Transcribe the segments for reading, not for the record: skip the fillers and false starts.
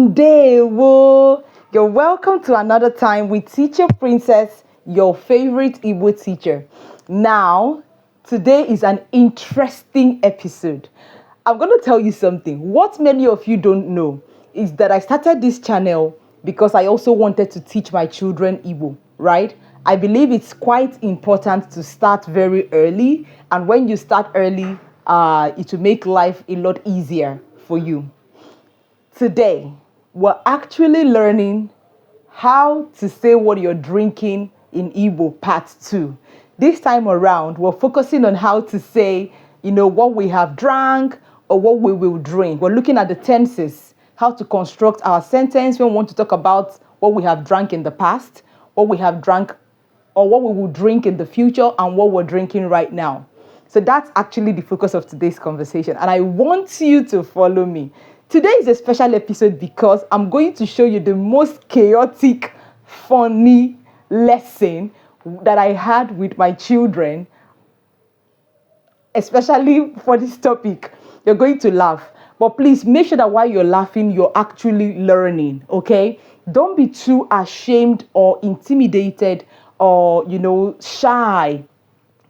Ndewo. You're welcome to another time with Teacher Princess, your favorite Igbo teacher. Now, today is an interesting episode. I'm going to tell you something. What many of you don't know is that I started this channel because I also wanted to teach my children Igbo, right? I believe it's quite important to start very early, and when you start early, it will make life a lot easier for you. Today, we're actually learning how to say what you're drinking in Igbo part 2. This time around, we're focusing on how to say, what we have drank or what we will drink. We're looking at the tenses, how to construct our sentence when we want to talk about what we have drank in the past, what we have drank or what we will drink in the future, and what we're drinking right now. So that's actually the focus of today's conversation. And I want you to follow me. Today is a special episode because I'm going to show you the most chaotic, funny lesson that I had with my children, especially for this topic. You're going to laugh. But please make sure that while you're laughing, you're actually learning, okay? Don't be too ashamed or intimidated or, shy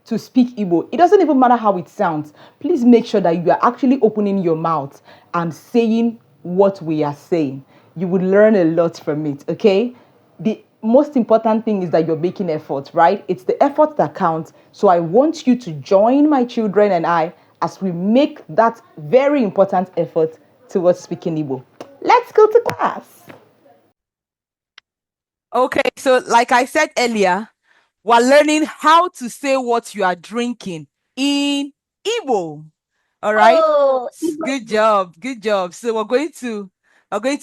to speak Igbo. It doesn't even matter how it sounds. Please make sure that you are actually opening your mouth and saying what we are saying. You will learn a lot from it, okay? The most important thing is that you're making effort, right? It's the effort that counts. So I want you to join my children and I as we make that very important effort towards speaking Igbo. Let's go to class. Okay, so like I said earlier, we're learning how to say what you are drinking in Igbo. All right. Oh, Good job. Good job. So we're going to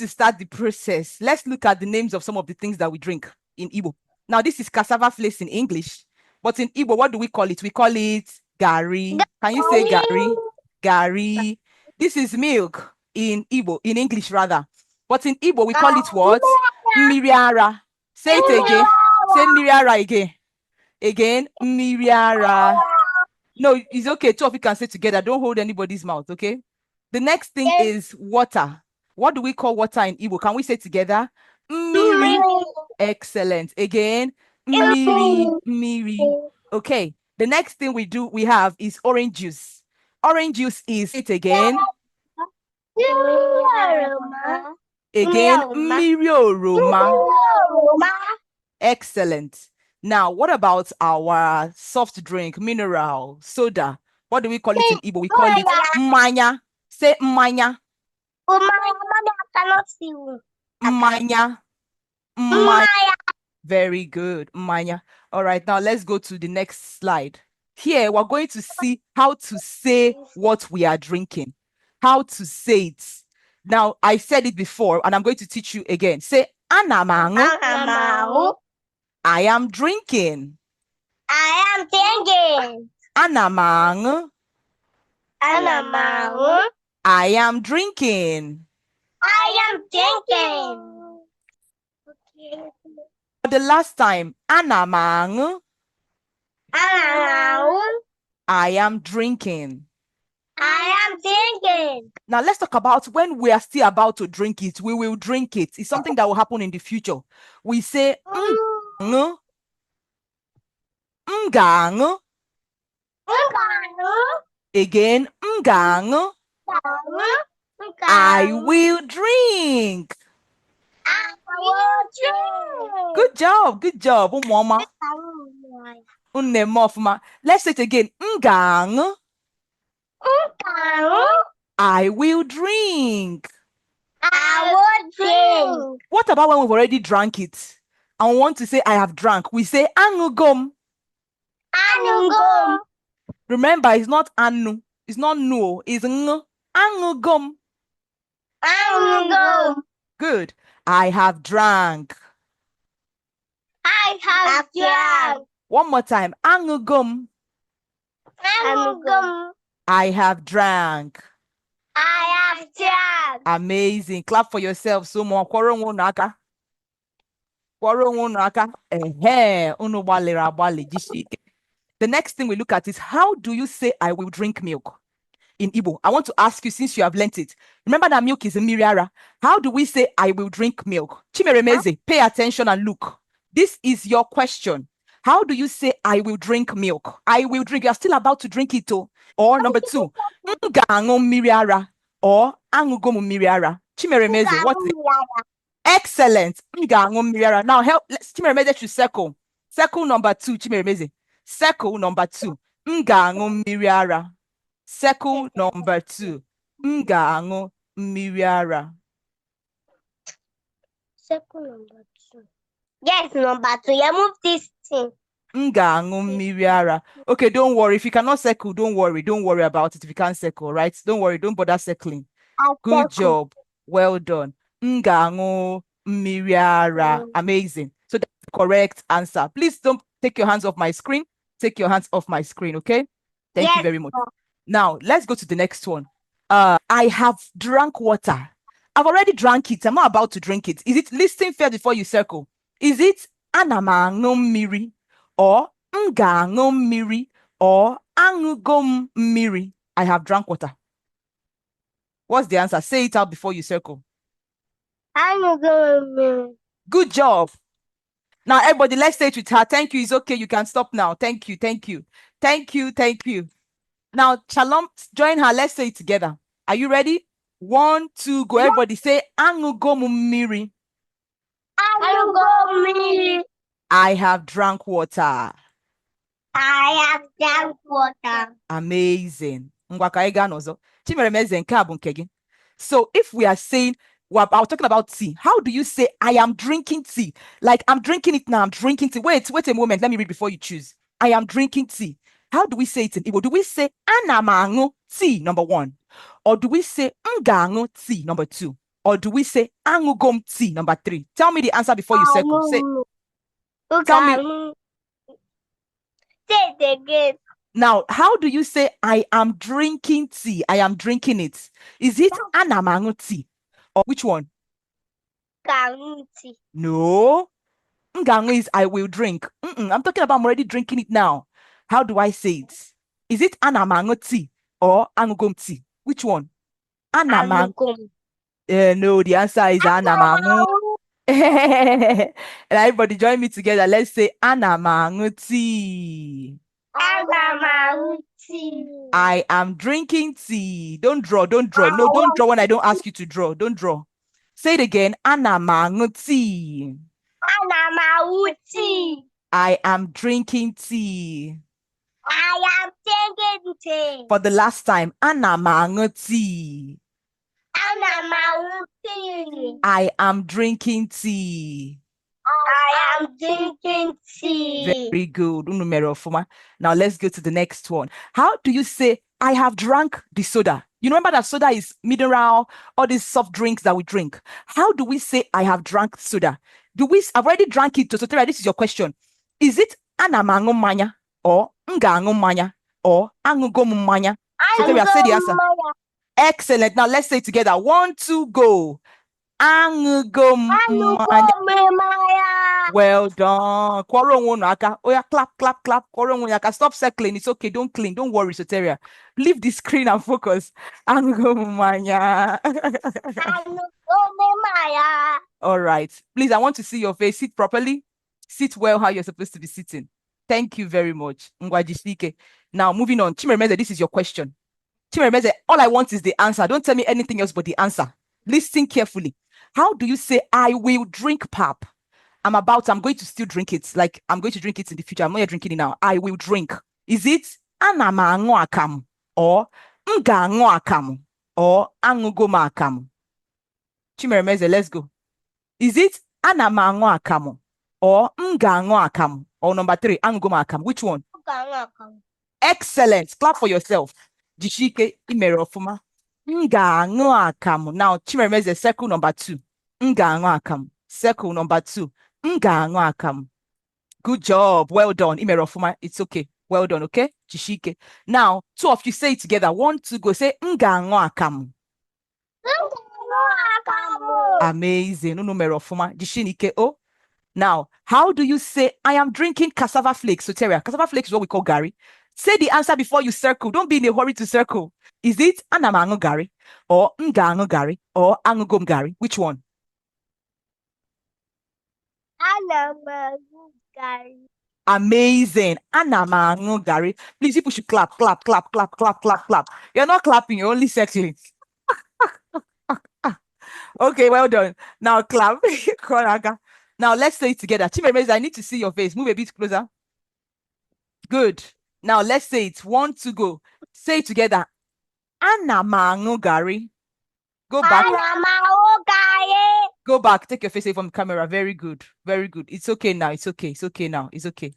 start the process. Let's look at the names of some of the things that we drink in Igbo. Now, this is cassava flakes in English, but in Igbo, what do we call it? We call it gari. Can you say gari? Gari. This is milk in Igbo, in English rather. But in Igbo, we call it what? Miriara. Say it again. Say miriara again. Again, miriara. No, it's okay. Two of you can say together. Don't hold anybody's mouth, okay? The next thing is water. What do we call water in Igbo? Can we say together? Miri. Excellent. Again, miri, miri. Okay. The next thing we have is orange juice. Orange juice is, say it again. Again, mirioroma. Excellent. Now, what about our soft drink, mineral, soda? What do we call it in Igbo? We call it mmanya. Say mmanya. Mmanya. Mmanya. Very good. Mmanya. All right, now let's go to the next slide. Here, we're going to see how to say what we are drinking. How to say it. Now, I said it before, and I'm going to teach you again. Say, anamangu. I am drinking. I am drinking. Anamang. Anamang. I am drinking. I am drinking. For the last time, Anamang. Anamang. I am drinking. I am drinking. Now let's talk about when we are still about to drink it. We will drink it. It's something that will happen in the future. We say ngang. Ngang. Again, ngang. I will drink. I will drink. Good job. Good job. Mama. Let's say it again. Ngang. I will drink. I will drink. What about when we've already drank it and we want to say I have drank? We say angugom. Anugum. Remember, it's not anu. It's not no. It's ng. Angugom. Anugum. Good. I have drank. I have drank. One more time. Angugom. Anugum. I have drank. I have drank. Amazing. Clap for yourself. So more. The next thing we look at is how do you say I will drink milk? in Igbo. I want to ask you, since you have learnt it. Remember that milk is a miriara. How do we say I will drink milk? Chimeremeze, pay attention and look. This is your question. How do you say I will drink milk? I will drink. You are still about to drink it, oh. Or number two, ngango miriara or angugo miriara. Chimeremeze, what is it? Excellent. Ngango miriara. Now help. Let's Chimeremeze to circle. Circle number two, Chimeremeze. Circle number two. Ngango miriara. Circle number two. Ngango miriara. Circle number 2. Yes, number 2. You move this thing. Ngango miriara. Okay, don't worry. If you cannot circle, don't worry. Don't worry about it if you can't circle, right? Don't worry. Don't bother circling. Good job. Well done. Ngango miriara. Amazing. So that's the correct answer. Please don't take your hands off my screen. Take your hands off my screen, okay? Thank you very much. Now, let's go to the next one. I have drank water. I've already drank it. I'm not about to drink it. Is it listing fair before you circle? Is it anamano miri or ngano miri or angugom miri? I have drank water. What's the answer? Say it out before you circle. Angugom miri. Good job. Now, everybody, let's say it with her. Thank you. It's okay. You can stop now. Thank you. Thank you. Thank you. Thank you. Now, Shalom, join her. Let's say it together. Are you ready? 1, 2, go. Everybody say angugomu miri. Angugom miri. I have drank water. I have drank water. Amazing. Ngwa ka anyị gaa n'ọzọ. Chimeremeze, nke a bụ nke gị. So if we are saying, well, I was talking about tea. How do you say I am drinking tea? Like I'm drinking it now. I'm drinking tea. Wait a moment. Let me read before you choose. I am drinking tea. How do we say it in Igbo? Do we say anamangu tea, number 1? Or do we say ngangu tea, number 2? Or do we say angugom tea, number 3? Tell me the answer before you circle. Say, tell me. Say it again. Now, how do you say I am drinking tea? I am drinking it. Is it anamangu tea? Or which one? Ngangu tea. No. Ngangu is I will drink. I'm talking about I'm already drinking it now. How do I say it? Is it anamangu tea or angugom tea? Which one? Anamangu. No, the answer is anamangu. And everybody join me together. Let's say anamangu tea. Angugom tea. I am drinking tea. Don't draw. No, don't draw when I don't ask you to draw. Don't draw. Say it again. Anamangu tea. Angugom tea. I am drinking tea. I am drinking tea. For the last time, anamangu tea. Angugom tea. I am drinking tea. I am drinking tea. Very good. Now let's go to the next one. How do you say I have drank the soda? You remember that soda is mineral, all these soft drinks that we drink. How do we say I have drank soda? I've already drank it. So Tera, this is your question. Is it anamangu manya or ngangu manya or angugom manya? So Tera, say the answer. Excellent. Now let's say it together. 1, 2, go. Angugom manya. Well done. Oh yeah, clap. Stop circling. It's okay. Don't clean. Don't worry, Soteria. Leave the screen and focus. Angugom manya. All right. Please, I want to see your face. Sit properly. Sit well how you're supposed to be sitting. Thank you very much. Now, moving on. Chimeremeze, this is your question. Chimeremeze, all I want is the answer. Don't tell me anything else but the answer. Listen carefully. How do you say I will drink pap? I'm going to still drink it. Like I'm going to drink it in the future. I'm not drinking it now. I will drink. Is it anamangu akamu or ngangu akamu or angugoma akamu? Chimeremeze, let's go. Is it anamangu akamu or ngangu akamu or number 3 angugoma akamu? Which one? Excellent. Clap for yourself. Jishike imerofuma. Ngangu akamu. Now, Chimeremeze, circle number 2. Ngangu akamu. Circle number 2. Ngangu akamu. Good job. Well done. Imerofuma. It's okay. Well done. Okay? Jishike. Now, 2 of you say it together. 1, 2, go. Say ngangu akamu. Amazing. Unumerofuma. Jishinike. Oh. Now, how do you say I am drinking cassava flakes? Soteria. Cassava flakes is what we call gari. Say the answer before you circle. Don't be in a hurry to circle. Is it ana m aṅụ garị or m ga-aṅụ garị or aṅụgo m garị? Which one? Ana m aṅụ garị. Amazing. Ana m aṅụ garị. Please, people should clap, clap, clap, clap, clap, clap, clap. You're not clapping, you're only circling. Okay, well done. Now clap. Now let's say it together. Chimemeze, I need to see your face. Move a bit closer. Good. Now let's say it. 1, 2, go. Say it together. Ana m aṅụ garị. Go back. Ana m aṅụ garị. Go back. Take your face away from the camera. Very good. Very good. It's okay now. It's okay. It's okay now. It's okay.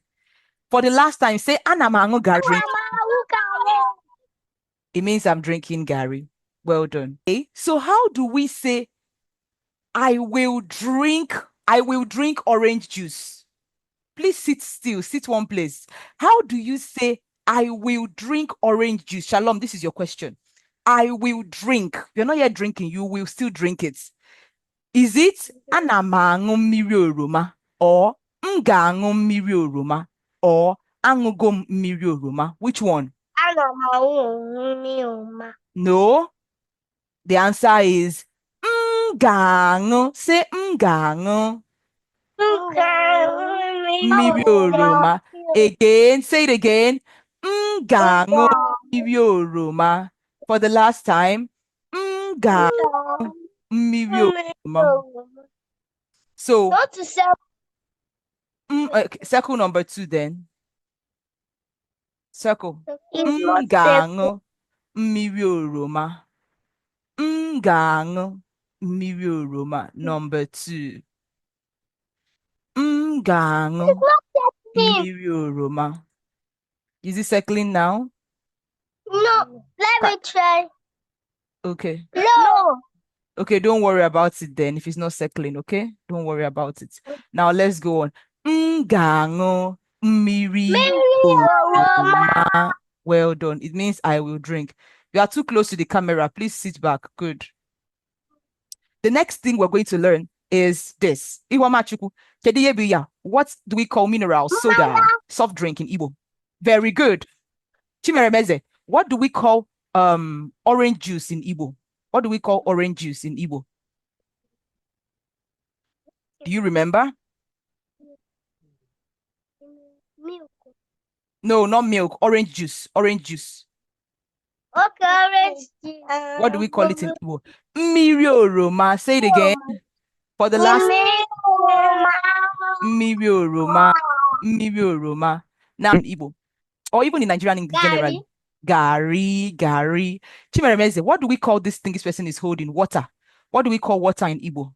For the last time, say ana m aṅụ garị. Ana m aṅụ garị. It means I'm drinking garri. Well done. Okay. So how do we say I will drink orange juice? Please sit still. Sit one place. How do you say I will drink orange juice? Shalom, this is your question. I will drink. You're not yet drinking. You will still drink it. Is it ana m aṅụ mmiri oroma or m ga-aṅụ mmiri oroma or aṅụgo m mmiri oroma? Which one? Ana m aṅụ mmiri oroma. No. The answer is m ga-aṅụ. Say m ga-aṅụ mmiri oroma. Again, say it again. M ga-aṅụ mmiri oroma. For the last time, m ga-aṅụ mmiri oroma. So, Not to say okay, circle number 2 then. Circle. it's M not ga-aṅụ mmiri oroma. M ga-aṅụ mmiri oroma. Number 2. M ga-aṅụ mmiri oroma. Is it circling now? No, let me try. Okay. No. Okay, don't worry about it then if it's not circling, okay? Don't worry about it. Now let's go on. M ga-aṅụ mmiri oroma. Well done. It means I will drink. You are too close to the camera. Please sit back. Good. The next thing we're going to learn is this. Iwamachuku. What do we call minerals? Soda, soft drink in Igbo. Very good. Chimeremeze. What do we call orange juice in Igbo? What do we call orange juice in Igbo? Do you remember? Milk. No, not milk. Orange juice. Orange juice. Okay, orange juice. What do we call it in Igbo? Mmiri oroma. Say it again. For the last. Mmiri oroma. Mmiri oroma. Now in Igbo, or even in Nigerian English generally. Gari. Chimeremeze, what do we call this thing this person is holding? Water. What do we call water in Igbo?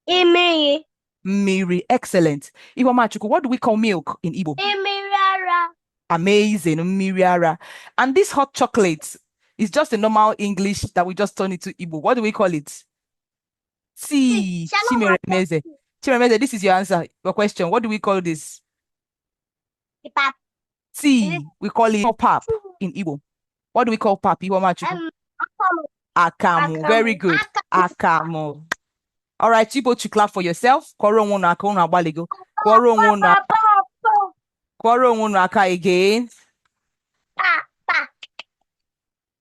Imiri. Mmiri. Excellent. Iwamachuku, what do we call milk in Igbo? Imiriara. Amazing. Mmiriara. And this hot chocolate is just a normal English that we just turned into Igbo. What do we call it? Tea. Chimeremeze. Chimeremeze, this is your answer. Your question. What do we call this? Tea. We call it pap in Igbo. What do we call pap? Iwamachuku? Akamu. Very good. Akamu. All right, you both should clap for yourself. Kworo nwono aka again.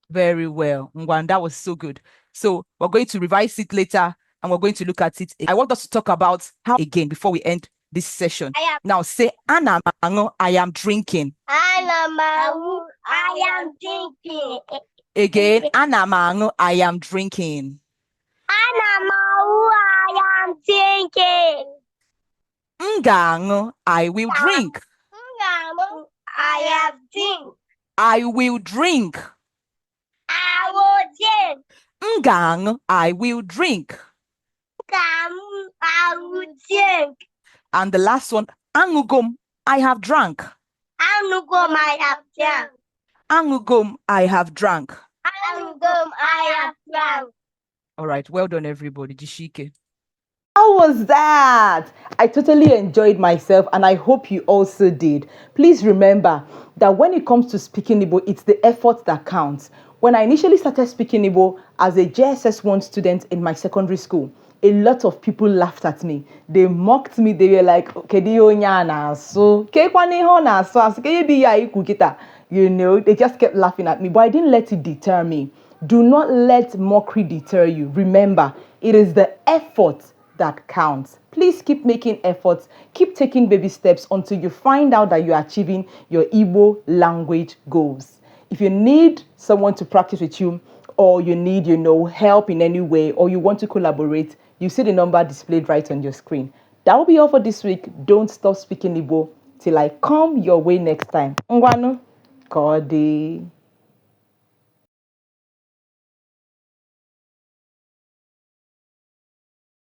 Very well. Ngwan, that was so good. So we're going to revise it later and we're going to look at it. I want us to talk about how again before we end this session. Now say ana m aṅụ, I am drinking. Ana m aṅụ, I am drinking. Again, ana m aṅụ, I am drinking. Ana m aṅụ, I am drinking. M ga-aṅụ, I will drink. I have drink. I will drink. I will drink. M ga-aṅụ, I will drink. I will drink. And the last one, aṅụgo m, I have drank. Aṅụgo m, I have drank. Aṅụgo m, I have drank. Aṅụgo m, I have drank. All right, well done, everybody. Jishike. How was that? I totally enjoyed myself and I hope you also did. Please remember that when it comes to speaking Igbo, it's the effort that counts. When I initially started speaking Igbo as a JSS1 student in my secondary school, a lot of people laughed at me. They mocked me. They were like, They just kept laughing at me, but I didn't let it deter me. Do not let mockery deter you. Remember, it is the effort that counts. Please keep making efforts, keep taking baby steps until you find out that you're achieving your Igbo language goals. If you need someone to practice with you, or you need, help in any way, or you want to collaborate, you see the number displayed right on your screen. That will be all for this week. Don't stop speaking Igbo till I come your way next time. Ngwanu, Kodi.